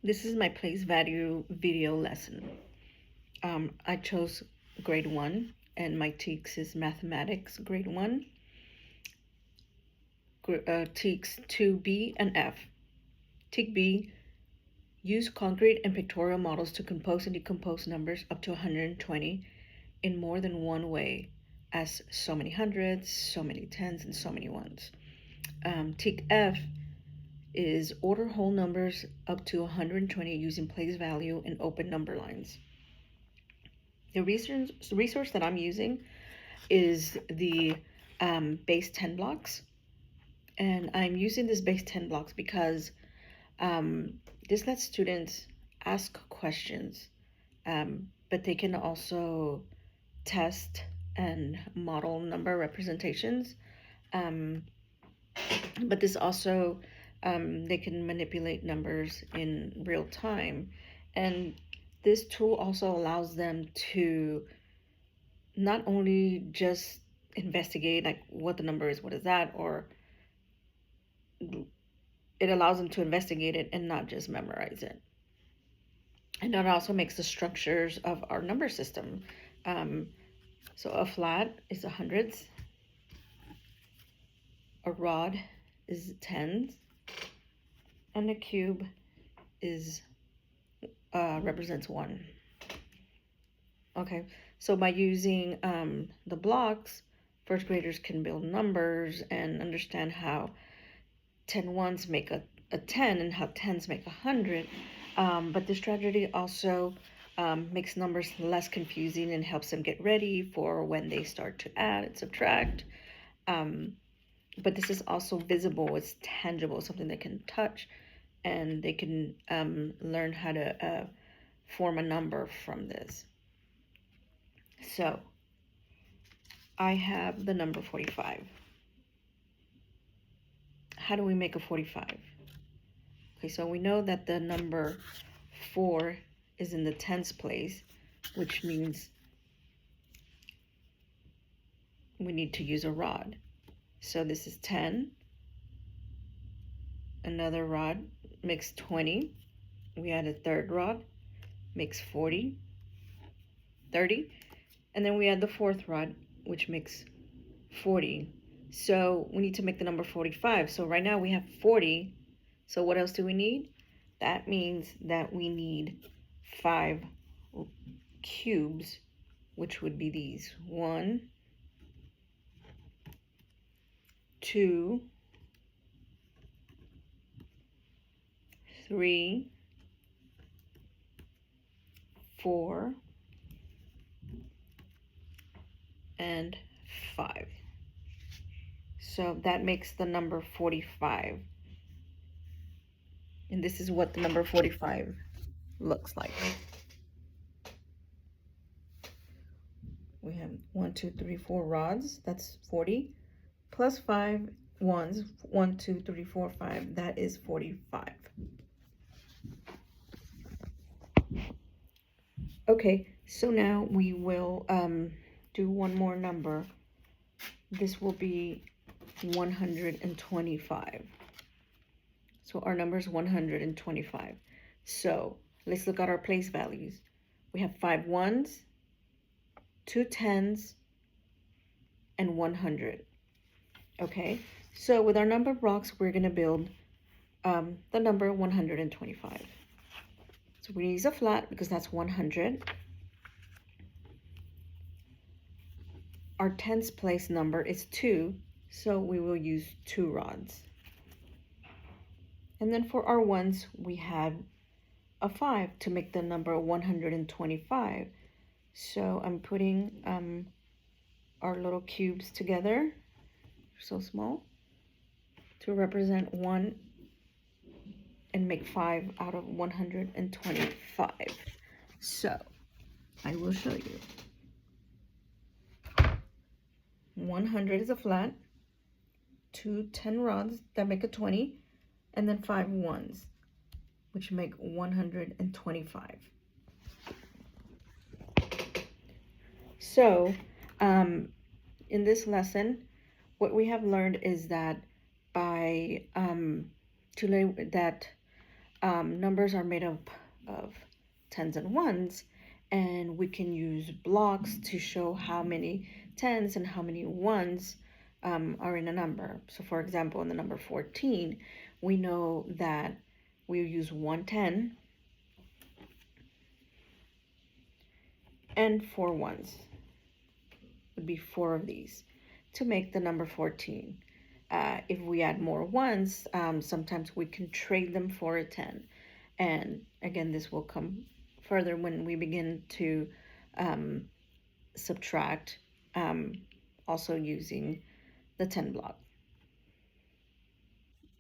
This is my place value video lesson. I chose grade 1 and my TEKS is mathematics grade 1, TEKS 2B and F. TEK B, use concrete and pictorial models to compose and decompose numbers up to 120 in more than one way, as so many hundreds, so many tens, and so many ones. TEK F is order whole numbers up to 120 using place value and open number lines. The resource that I'm using is the base 10 blocks. And I'm using this base 10 blocks because this lets students ask questions, but they can also test and model number representations. But this also, they can manipulate numbers in real time. And this tool also allows them to not only just investigate like what the number is, what is that, or it allows them to investigate it and not just memorize it. And that also makes the structures of our number system. So a flat is the hundreds, a rod is tens, and a cube is represents 1. Okay, so by using the blocks, first graders can build numbers and understand how 10 ones make a 10 and how tens make 100. But this strategy also makes numbers less confusing and helps them get ready for when they start to add and subtract. But this is also visible, it's tangible, something they can touch, and they can learn how to form a number from this. So I have the number 45. How do we make a 45? Okay, so we know that the number 4 is in the tens place, which means we need to use a rod. So this is 10. Another rod makes 20. We add a third rod, makes 40, 30. And then we add the fourth rod, which makes 40. So we need to make the number 45. So right now we have 40. So what else do we need? That means that we need 5 cubes, which would be these. 1, 2, 3, 4, and 5. So that makes the number 45. And this is what the number 45 looks like. We have 1, 2, 3, 4 rods, that's 40, plus 5 ones, 1, 2, 3, 4, 5, that is 45. Okay, so now we will do one more number. This will be 125. So our number is 125. So let's look at our place values. We have 5 ones, 2 tens, and 100. Okay, so with our number blocks, we're going to build the number 125. So we use a flat because that's 100. Our tens place number is 2, so we will use 2 rods. And then for our ones, we had a 5 to make the number 125. So I'm putting our little cubes together, so small, to represent 1 and make 5 out of 125. So I will show you. 100 is a flat, 2 10 rods that make a 20, and then 5 ones, which make 125. So in this lesson, what we have learned is that by numbers are made up of tens and ones, and we can use blocks to show how many tens and how many ones are in a number. So for example, in the number 14, we know that we use 110 and 4 ones. Would be 4 of these to make the number 14. If we add more ones, sometimes we can trade them for a 10. And again, this will come further when we begin to subtract, also using the 10 block.